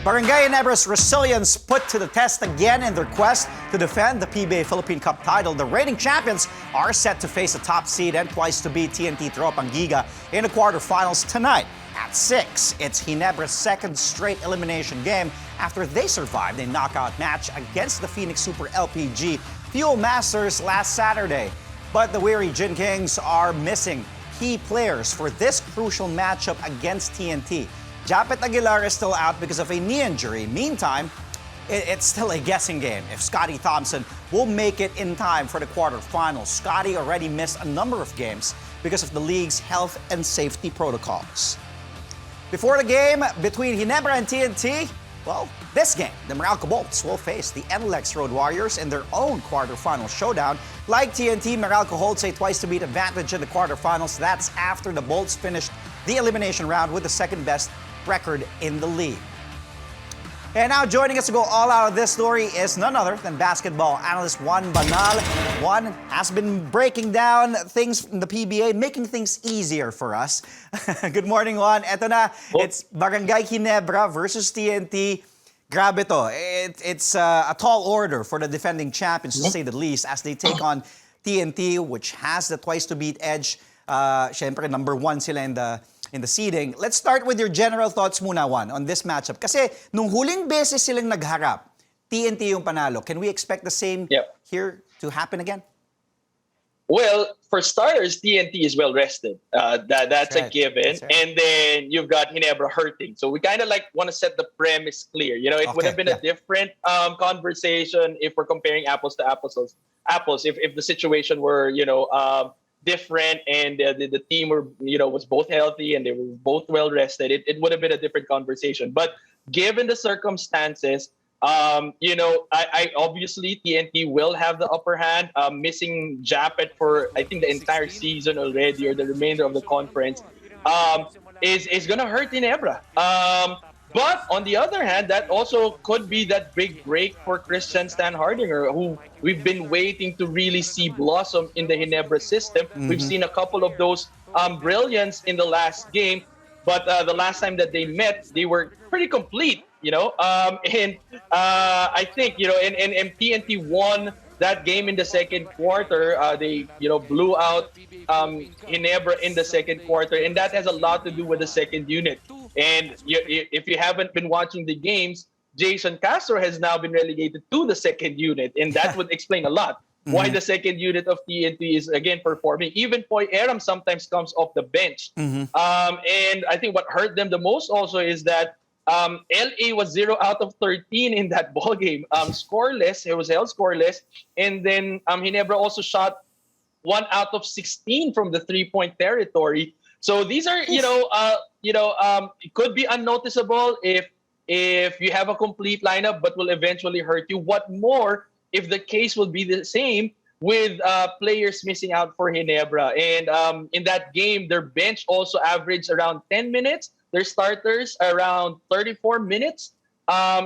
Barangay Ginebra's resilience put to the test again in their quest to defend the PBA Philippine Cup title. The reigning champions are set to face a top seed and twice to beat TNT Tropang Giga in the quarterfinals tonight. At 6, it's Ginebra's second straight elimination game after they survived a knockout match against the Phoenix Super LPG Fuel Masters last Saturday. But the weary Gin Kings are missing key players for this crucial matchup against TNT. Japet Aguilar is still out because of a knee injury. Meantime, it's still a guessing game if Scotty Thompson will make it in time for the quarterfinals. Scotty already missed a number of games because of the league's health and safety protocols. Before the game between Ginebra and TNT, well, this game, the Meralco Bolts will face the NLX Road Warriors in their own quarterfinal showdown. Like TNT, Meralco holds a twice-to-beat advantage in the quarterfinals. That's after the Bolts finished the elimination round with the second-best record in the league. And now joining us to go all out of this story is none other than basketball analyst Juan Banal. Juan has been breaking down things in the PBA, making things easier for us. Good morning, Juan. Eto na, it's Barangay Ginebra versus TNT. Grabe to. It's a tall order for the defending champions, to say the least, as they take on TNT, which has the twice-to-beat edge. Syempre, number 1 sila in the seeding. Let's start with your general thoughts muna, Juan, on this matchup. Kasi nung huling beses silang nagharap, TNT yung panalo. Can we expect the same here to happen again? Well, for starters, TNT is well rested. That's right. A given. Right. And then you've got Ginebra hurting. So we kind of want to set the premise clear. You know, it would have been a different conversation if we're comparing apples to apples. If the situation were, different and the team were, was both healthy and they were both well rested, it would have been a different conversation. But given the circumstances, I obviously TNT will have the upper hand. Missing Japet for I think the entire season already or the remainder of the conference is gonna hurt Ginebra. But on the other hand, that also could be that big break for Christian Stan Hardinger, who we've been waiting to really see blossom in the Ginebra system. Mm-hmm. We've seen a couple of those brilliance in the last game, but the last time that they met, they were pretty complete, I think, and TNT won that game in the second quarter. They, blew out Ginebra in the second quarter, and that has a lot to do with the second unit. And if you haven't been watching the games, Jason Castro has now been relegated to the second unit, and that would explain a lot why the second unit of TNT is again performing. Even Poy Aram sometimes comes off the bench. And I think what hurt them the most also is that LA was 0 out of 13 in that ball game, scoreless. It was held scoreless, and then Ginebra also shot 1 out of 16 from the 3-point territory. So these are, it could be unnoticeable if you have a complete lineup, but will eventually hurt you. What more if the case will be the same with players missing out for Ginebra? And in that game, their bench also averaged around 10 minutes. Their starters around 34 minutes.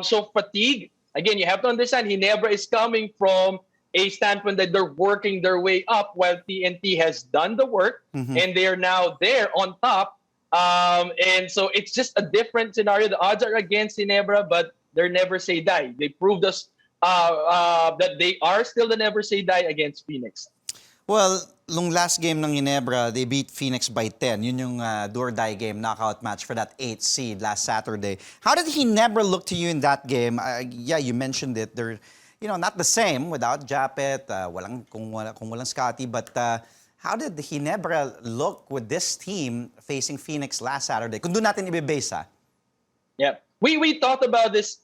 So fatigue, again, you have to understand, Ginebra is coming from a standpoint that they're working their way up while TNT has done the work and they are now there on top. And so it's just a different scenario. The odds are against Ginebra, but they're never say die. They proved us that they are still the never say die against Phoenix. Well, nung last game ng Ginebra, they beat Phoenix by 10. Yun yung do-or-die game, knockout match for that 8th seed last Saturday. How did Ginebra look to you in that game? You mentioned it. They're not the same without Japet, kung walang Scotty, but how did Ginebra look with this team facing Phoenix last Saturday? Kung doon natin ibebase, Yeah. We talked about this,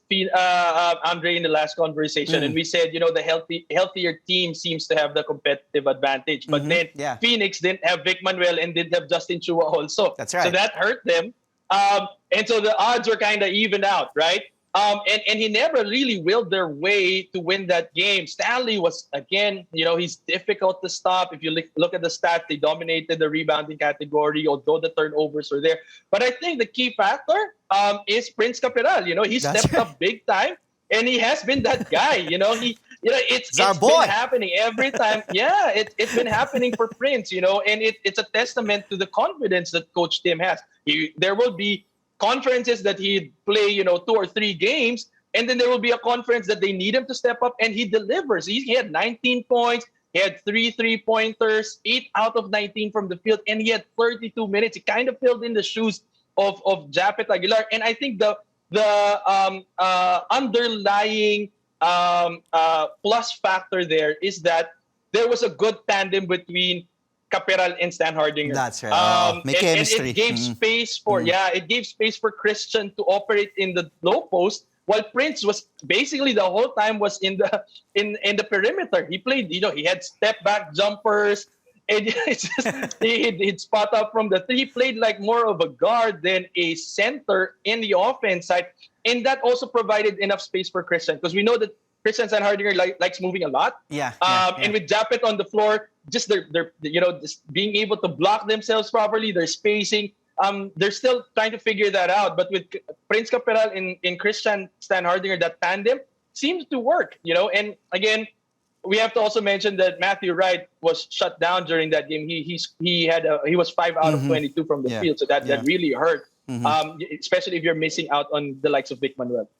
Andre, in the last conversation, and we said, the healthier team seems to have the competitive advantage. But then Phoenix didn't have Vic Manuel and didn't have Justin Chua also. That's right. So that hurt them. And so the odds were kind of evened out, right? And Ginebra really willed their way to win that game. Stanley was, again, he's difficult to stop. If you look at the stats, they dominated the rebounding category, although the turnovers were there. But I think the key factor is Prince Capiral. He stepped up big time, and he has been that guy. It's been happening every time. Yeah, it's been happening for Prince, and it's a testament to the confidence that Coach Tim has. There will be conferences that he'd play, 2 or 3 games, and then there will be a conference that they need him to step up, and he delivers. He had 19 points. He had 3 3-pointers, 8 out of 19 from the field, and he had 32 minutes. He kind of filled in the shoes of Japet Aguilar. And I think the underlying plus factor there is that there was a good tandem between Caperal and Stan Hardinger. That's right. And it gave space for it gave space for Christian to operate in the low post, while Prince was basically the whole time was in the perimeter. He played, he had step back jumpers, and it's just, he'd spot up from the three. He played like more of a guard than a center in the offense side, and that also provided enough space for Christian, because we know that Christian San Hardinger likes moving a lot. And with Japet on the floor, just they're just being able to block themselves properly, their spacing. They're still trying to figure that out. But with Prince Caperal in Christian Stan Hardinger, that tandem seems to work. And again, we have to also mention that Matthew Wright was shut down during that game. He was 5 out of 22 from the field, so that really hurt. Especially if you're missing out on the likes of Vic Manuel.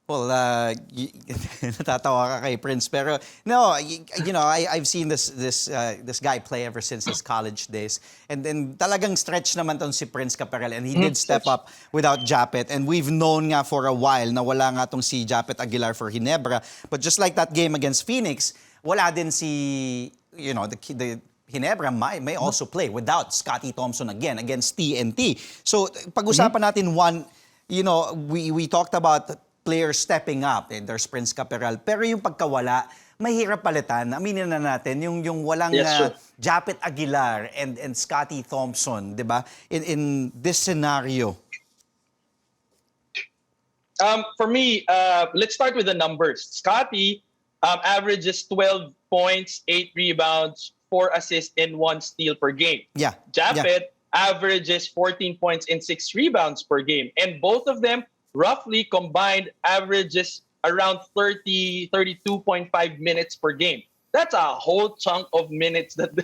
Well, natatawa ka kay Prince, pero no, I've seen this guy play ever since his college days, and then talagang stretch naman tong si Prince Caperal, and he did step up without Japet, and we've known nga for a while na wala nga tong si Japet Aguilar for Ginebra, but just like that game against Phoenix, wala din si the Ginebra may also play without Scotty Thompson again against TNT. So pag-usapan natin we talked about players stepping up, and there's Prince Caperal. Pero yung pagkawala, mahirap palitan. Aminin na natin, yung walang Japet Aguilar and Scotty Thompson, di ba? In this scenario. For me, let's start with the numbers. Scotty averages 12 points, 8 rebounds, 4 assists, and 1 steal per game. Japet averages 14 points and 6 rebounds per game. And both of them roughly combined averages around 32.5 minutes per game. That's a whole chunk of minutes that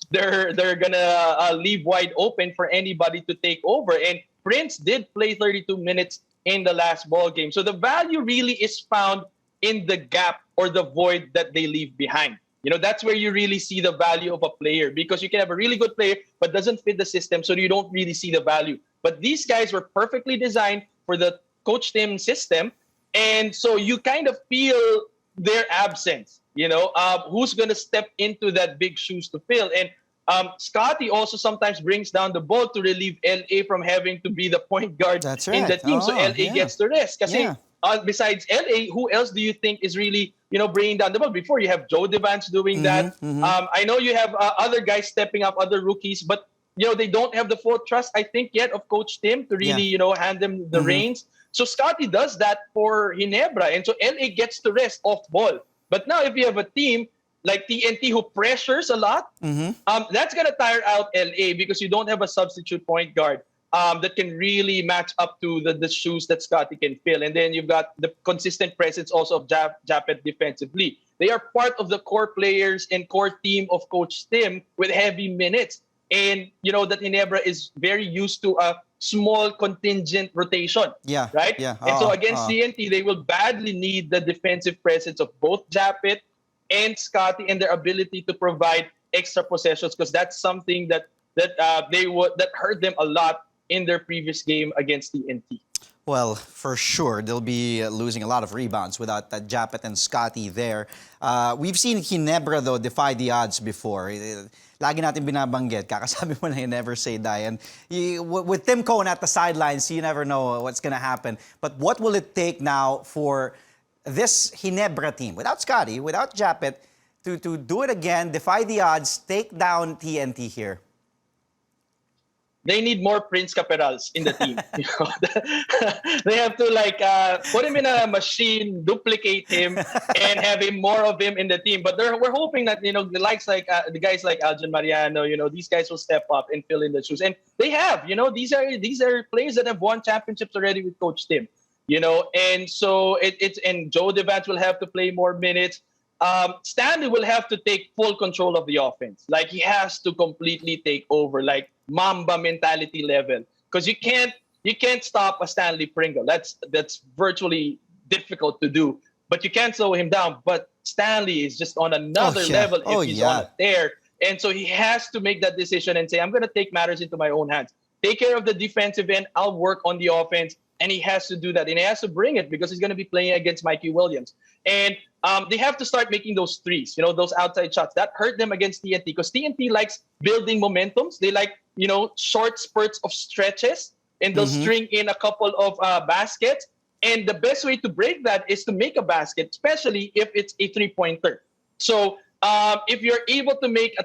they're gonna leave wide open for anybody to take over. And Prince did play 32 minutes in the last ball game. So the value really is found in the gap or the void that they leave behind. That's where you really see the value of a player, because you can have a really good player but doesn't fit the system, so you don't really see the value. But these guys were perfectly designed for the coach team system, and so you kind of feel their absence. Who's going to step into that big shoes to fill? And Scotty also sometimes brings down the ball to relieve LA from having to be the point guard in the team. So LA gets the rest. Kasi besides LA, who else do you think is really bringing down the ball? Before, you have Joe Devance doing that. I know you have other guys stepping up, other rookies, but they don't have the full trust, I think, yet of Coach Tim to really hand them the reins. So Scotty does that for Ginebra, and so LA gets to rest off ball. But now if you have a team like TNT who pressures a lot, that's going to tire out LA, because you don't have a substitute point guard that can really match up to the shoes that Scotty can fill. And then you've got the consistent presence also of Japet defensively. They are part of the core players and core team of Coach Tim with heavy minutes. And that Ginebra is very used to a small contingent rotation. Right? And so against TNT, they will badly need the defensive presence of both Japet and Scotty, and their ability to provide extra possessions, because that's something that hurt them a lot in their previous game against TNT. Well, for sure, they'll be losing a lot of rebounds without that Japet and Scotty there. We've seen Ginebra, though, defy the odds before. Lagi natin binabanggit, kakasabi mo na, you never say die. And with Tim Cohn at the sidelines, you never know what's going to happen. But what will it take now for this Ginebra team, without Scotty, without Japet, to do it again, defy the odds, take down TNT here? They need more Prince Caperals in the team. They have to put him in a machine, duplicate him, and have more of him in the team. But we're hoping that the guys like Aljon Mariano, these guys will step up and fill in the shoes, and they have. These are players that have won championships already with Coach Tim. And so and Joe Devance will have to play more minutes. Stanley will have to take full control of the offense. He has to completely take over, Mamba mentality level. Because you can't you can't stop a Stanley Pringle. That's virtually difficult to do. But you can't slow him down. But Stanley is just on another level if he's on a tear. And so he has to make that decision and say, I'm going to take matters into my own hands. Take care of the defensive end. I'll work on the offense. And he has to do that. And he has to bring it because he's going to be playing against Mikey Williams. And they have to start making those threes, those outside shots. That hurt them against TNT because TNT likes building momentums. They like, short spurts of stretches. And they'll string in a couple of baskets. And the best way to break that is to make a basket, especially if it's a three-pointer. So if you're able to make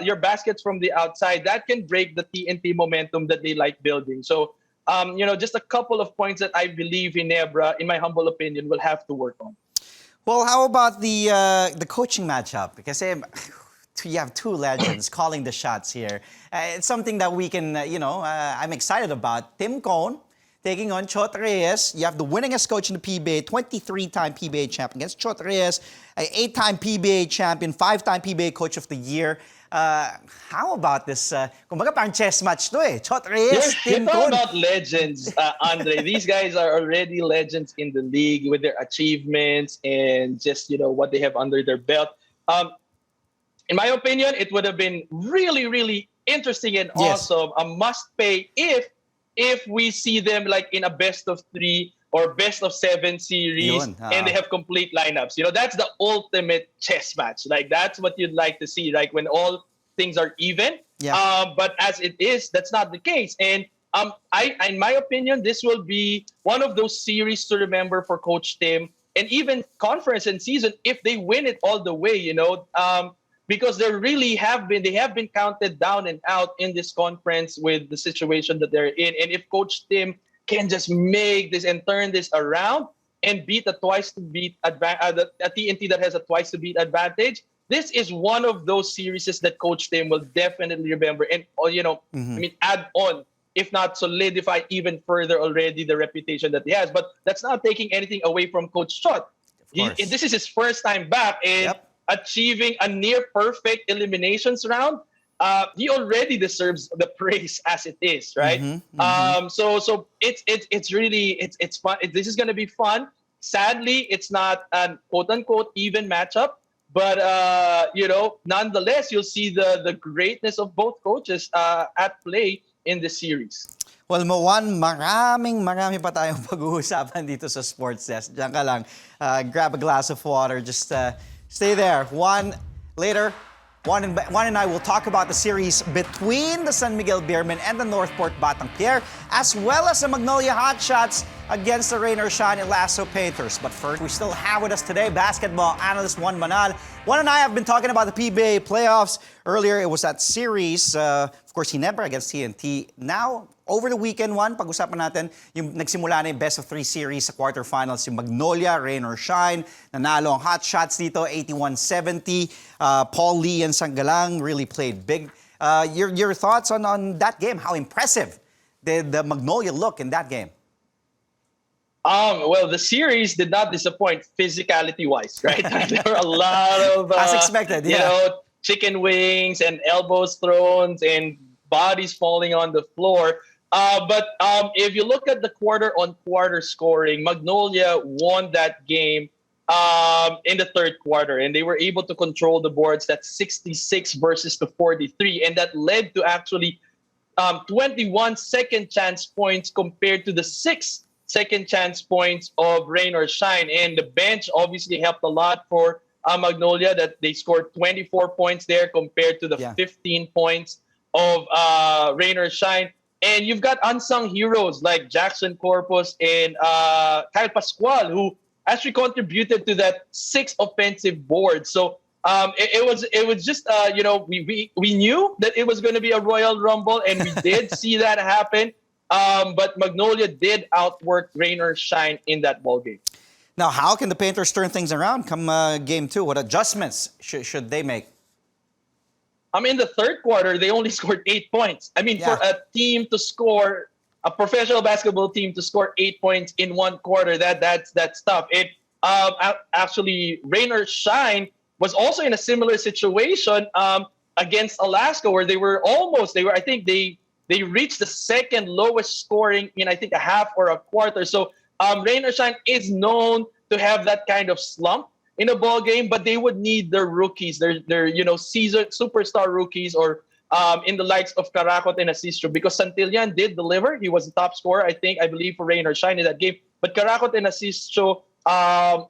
your baskets from the outside, that can break the TNT momentum that they like building. So, just a couple of points that I believe Ginebra, in my humble opinion, will have to work on. Well, how about the coaching matchup? Because you have two legends calling the shots here. It's something that we can, I'm excited about. Tim Cone taking on Chot Reyes. You have the winningest coach in the PBA, 23-time PBA champion against Chot Reyes, 8-time PBA champion, 5-time PBA coach of the year. How about this? Kumbaga parang chess match to eh. Chot Reyes, Tim You're Cone. talking about legends, Andre. These guys are already legends in the league with their achievements and just, what they have under their belt. In my opinion, it would have been really, really interesting and awesome. A must-pay if we see them like in a best-of-3 or best-of-7 series and they have complete lineups. That's the ultimate chess match. Like, that's what you'd like to see, like when all things are even. But as it is, that's not the case. And in my opinion, this will be one of those series to remember for Coach Tim, and even conference and season if they win it all the way, because they have been counted down and out in this conference with the situation that they're in. And if Coach Tim can just make this and turn this around and beat a TNT that has a twice to beat advantage, this is one of those series that Coach Tim will definitely remember and add on, if not solidify even further already the reputation that he has. But that's not taking anything away from Coach Chot. This is his first time back and achieving a near perfect eliminations round. He already deserves the praise as it is, right? So it's really fun. This is going to be fun. Sadly, it's not an quote unquote even matchup, but nonetheless, you'll see the greatness of both coaches at play in this series. Well, marami pa tayong pag-uusapan dito sa Sports Desk. Diyan ka lang, grab a glass of water, just stay there. Juan and I will talk about the series between the San Miguel Beermen and the Northport Batang Pier, as well as the Magnolia Hotshots against the Rain or Shine Elastopainters. But first, we still have with us today basketball analyst Juan Manal. Juan and I have been talking about the PBA playoffs. Earlier, it was that series, of course, Ginebra against TNT. Now, over the weekend, Juan, pag-usapan natin yung nagsimula na yung best-of-3 series sa quarterfinals, yung Magnolia, Rain or Shine. Nanalo ang Hotshots dito, 81-70. Paul Lee and Sanggalang really played big. Your thoughts on that game? How impressive did the Magnolia look in that game? Well, the series did not disappoint physicality-wise, right? There were a lot of... as expected, chicken wings and elbows thrown and bodies falling on the floor. But if you look at the quarter-on-quarter scoring, Magnolia won that game in the third quarter, and they were able to control the boards. That's 66 versus the 43, and that led to actually 21 second chance points compared to the 6 second chance points of Rain or Shine. And the bench obviously helped a lot for Magnolia, that they scored 24 points there compared to the 15 points of Rain or Shine. And you've got unsung heroes like Jackson Corpus and Kyle Pascual, who actually contributed to that 6 offensive boards. So it was just we knew that it was going to be a Royal Rumble, and we did see that happen. But Magnolia did outwork Rain or Shine in that ball game. Now, how can the Painters turn things around come game 2? What adjustments should they make? In the third quarter, they only scored 8 points. For a team to score, a professional basketball team to score 8 points in one quarter, that's tough. Actually, Rain or Shine was also in a similar situation against Alaska, where they They reached the second lowest scoring in, I think, a half or a quarter. So Rain or Shine is known to have that kind of slump in a ball game, but they would need their rookies, their seasoned superstar rookies, or in the likes of Karakot and Asistro, because Santillan did deliver. He was the top scorer, I believe, for Rain or Shine in that game. But Karakot and Asistro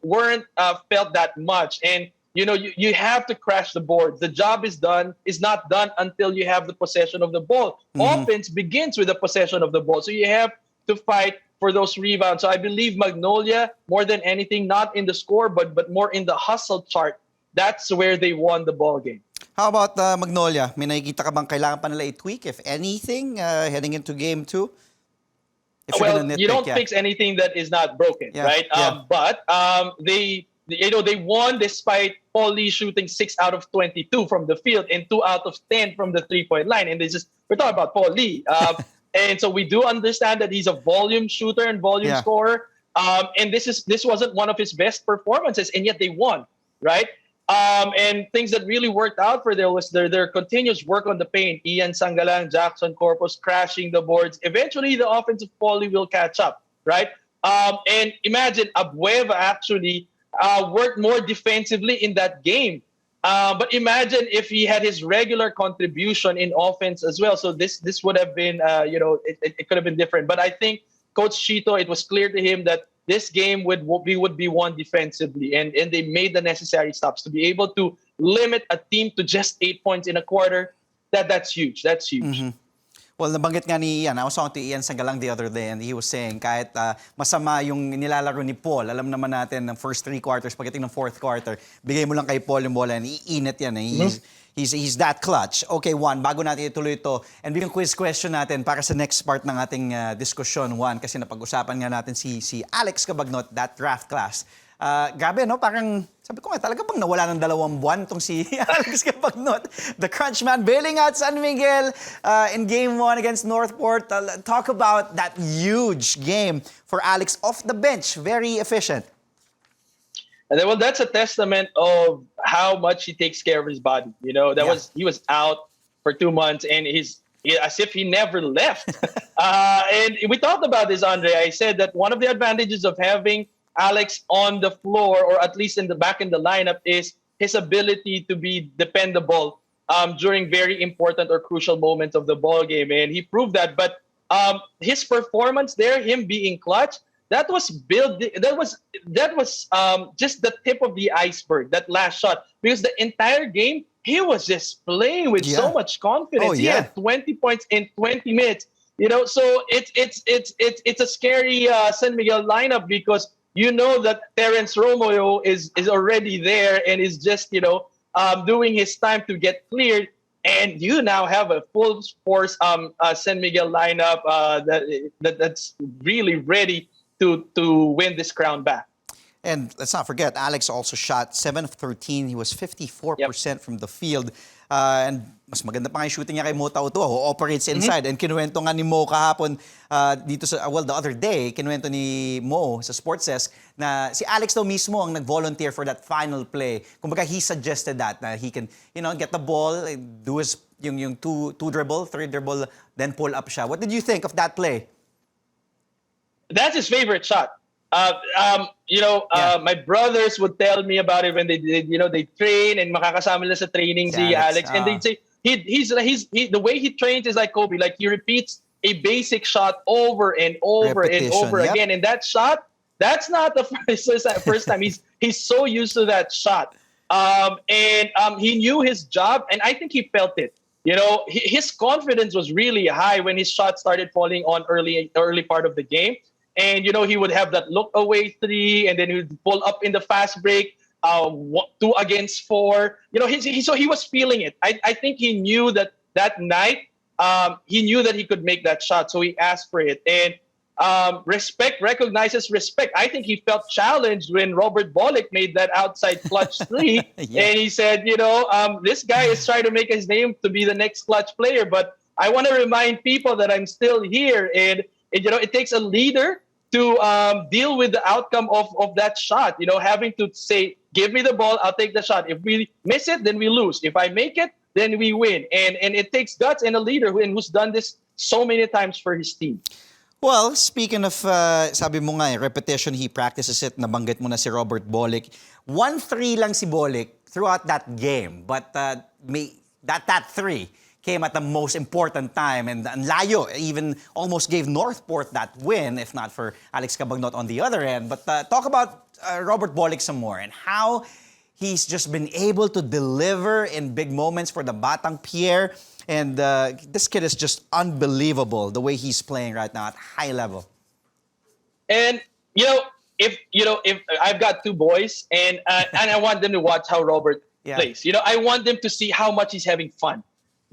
weren't felt that much. And you have to crash the board. The job is not done until you have the possession of the ball. Offense begins with the possession of the ball. So you have to fight for those rebounds. So I believe Magnolia, more than anything, not in the score, but more in the hustle chart, that's where they won the ball game. How about Magnolia? May nakikita ka bang kailangan pa nila i-tweak, if anything, heading into game 2? Well, you don't fix anything that is not broken, right? But they won despite Paul Lee shooting 6 out of 22 from the field and 2 out of 10 from the 3-point line. And we're talking about Paul Lee. And so we do understand that he's a volume shooter and volume scorer. And this wasn't one of his best performances, and yet they won, right? And things that really worked out for them was their continuous work on the paint. Ian Sangalang, Jackson Corpus crashing the boards. Eventually, the offensive quality will catch up, right? And imagine Abueva actually worked more defensively in that game. But imagine if he had his regular contribution in offense as well. So this would have been, it could have been different. But I think Coach Chito, it was clear to him that this game would be won defensively, and they made the necessary stops to be able to limit a team to just 8 points in a quarter. That's huge. That's huge. Well, nabanggit nga ni Ian. I was talking to Ian Sangalang the other day, and he was saying kahit masama yung nilalaro ni Paul, alam naman natin ng first 3 quarters, pagdating ng fourth quarter, bigay mo lang kay Paul yung bola, and iinit yan. He's that clutch. Okay, Juan, bago natin ituloy ito, and bigyan quiz question natin para sa next part ng ating diskusyon, Juan, kasi napag-usapan nga natin si Alex Cabagnot, that draft class. Grabe, no? Parang, sabi ko nga, talaga bang nawala ng 2 buwan itong si Alex Cabagnot? The Crunchman bailing out San Miguel in Game 1 against Northport. Talk about that huge game for Alex off the bench. Very efficient. Well, that's a testament of how much he takes care of his body. He was out for 2 months, and he's as if he never left. And we talked about this, Andre. I said that one of the advantages of having Alex on the floor, or at least back in the lineup, is his ability to be dependable during very important or crucial moments of the ball game, and he proved that. But his performance there, him being clutch, that was just the tip of the iceberg. That last shot, because the entire game he was just playing with so much confidence. He had 20 points in 20 minutes. So it's a scary San Miguel lineup, because that Terence Romeo is already there and is just doing his time to get cleared, and you now have a full force San Miguel lineup that's really ready to win this crown back. And let's not forget, Alex also shot 7 of 13. He was 54% from the field. And mas maganda pa nga yung shooting niya kay Mo Tautua, who operates inside. And kinuwento nga ni Mo kahapon the other day, kinuwento ni Mo sa Sports Desk na si Alex daw mismo ang nag-volunteer for that final play. Kumbaga, he suggested that he can, get the ball, do his yung two dribble, 3 dribble, then pull up siya. What did you think of that play? That's his favorite shot. My brothers would tell me about it when they train and makakasama nila sa training si Alex, and they'd say he's the way he trains is like Kobe, like he repeats a basic shot over and over and over again, and that shot, that's not the first time. He's so used to that shot, and he knew his job, and I think he felt it. His confidence was really high when his shot started falling on early part of the game. And, he would have that look away 3, and then he would pull up in the fast break, 2 against 4. So he was feeling it. I think he knew that night, he knew that he could make that shot. So he asked for it. And respect recognizes respect. I think he felt challenged when Robert Bolek made that outside clutch 3. And he said, this guy is trying to make his name to be the next clutch player. But I want to remind people that I'm still here. And it takes a leader to deal with the outcome of that shot. Having to say, give me the ball, I'll take the shot. If we miss it, then we lose. If I make it, then we win. And it takes guts and a leader who's done this so many times for his team. Well, speaking of, sabi mo nga, repetition, he practices it. Nabanggit mo na si Robert Bolick. 1-3 lang si Bolick throughout that game. But that 3 came at the most important time. And layo even almost gave Northport that win, if not for Alex Cabagnot on the other end. But talk about Robert Bolick some more and how he's just been able to deliver in big moments for the Batang Pier. And this kid is just unbelievable the way he's playing right now at high level. And if I've got 2 boys and I want them to watch how Robert plays. I want them to see how much he's having fun.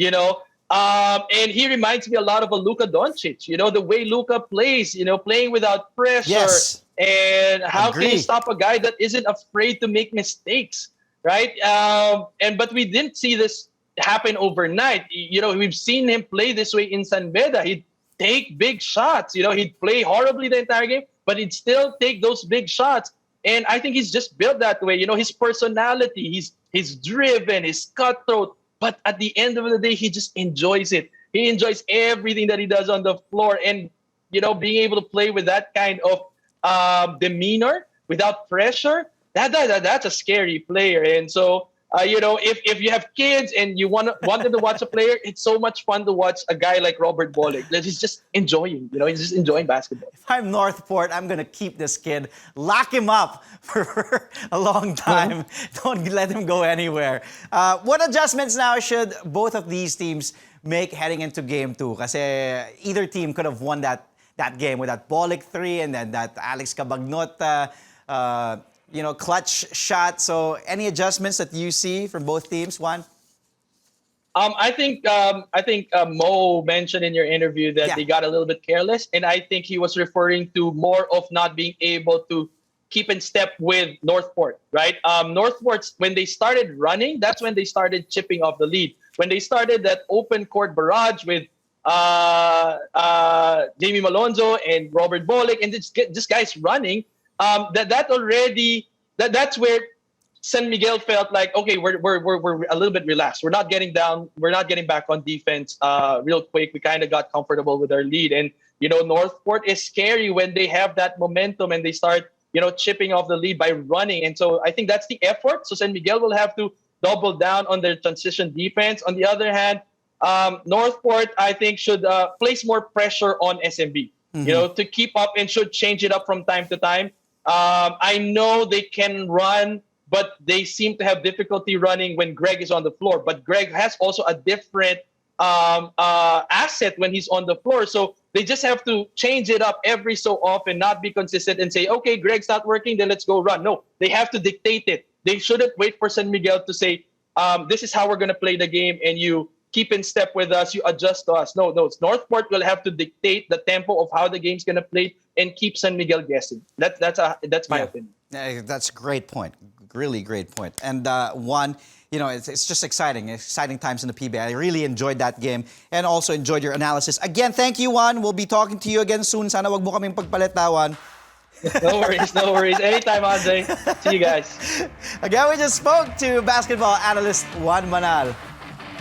And he reminds me a lot of a Luka Doncic. The way Luka plays. Playing without pressure. Yes. And how can you stop a guy that isn't afraid to make mistakes, right? But we didn't see this happen overnight. We've seen him play this way in San Beda. He'd take big shots. He'd play horribly the entire game, but he'd still take those big shots. And I think he's just built that way. His personality, he's driven, he's cutthroat. But at the end of the day, he just enjoys it. He enjoys everything that he does on the floor. And, being able to play with that kind of demeanor, without pressure, that's a scary player. And so, if you have kids and you want them to watch a player, it's so much fun to watch a guy like Robert Bolick that he's just enjoying. He's just enjoying basketball. If I'm Northport, I'm going to keep this kid, lock him up for a long time. Don't let him go anywhere. What adjustments now should both of these teams make heading into game 2? Kasi either team could have won that game with that Bolick 3 and then that Alex Cabagnot clutch shot. So any adjustments that you see from both teams, Juan? I think Mo mentioned in your interview that they got a little bit careless, and I think he was referring to more of not being able to keep in step with Northport, right? Northport, when they started running, that's when they started chipping off the lead. When they started that open court barrage with Jamie Malonzo and Robert Bolick, and this guy's running. That's where San Miguel felt like, okay, we're a little bit relaxed. We're not getting down. We're not getting back on defense real quick. We kind of got comfortable with our lead. And, Northport is scary when they have that momentum and they start, chipping off the lead by running. And so I think that's the effort. So San Miguel will have to double down on their transition defense. On the other hand, Northport, I think, should place more pressure on SMB, to keep up and should change it up from time to time. I know they can run, but they seem to have difficulty running when Greg is on the floor. But Greg has also a different asset when he's on the floor. So they just have to change it up every so often, not be consistent and say, okay, Greg's not working, then let's go run. No, they have to dictate it. They shouldn't wait for San Miguel to say, this is how we're going to play the game, and you keep in step with us, you adjust to us. No, Northport will have to dictate the tempo of how the game's going to play and keep San Miguel guessing. That's my opinion. That's a great point. Really great point. And Juan, it's just exciting times in the PBA. I really enjoyed that game and also enjoyed your analysis. Again, thank you, Juan. We'll be talking to you again soon. Sana wag mo kaming pagpalit, Juan. No worries. Anytime, Andre. See you guys. Again, we just spoke to basketball analyst Juan Manal.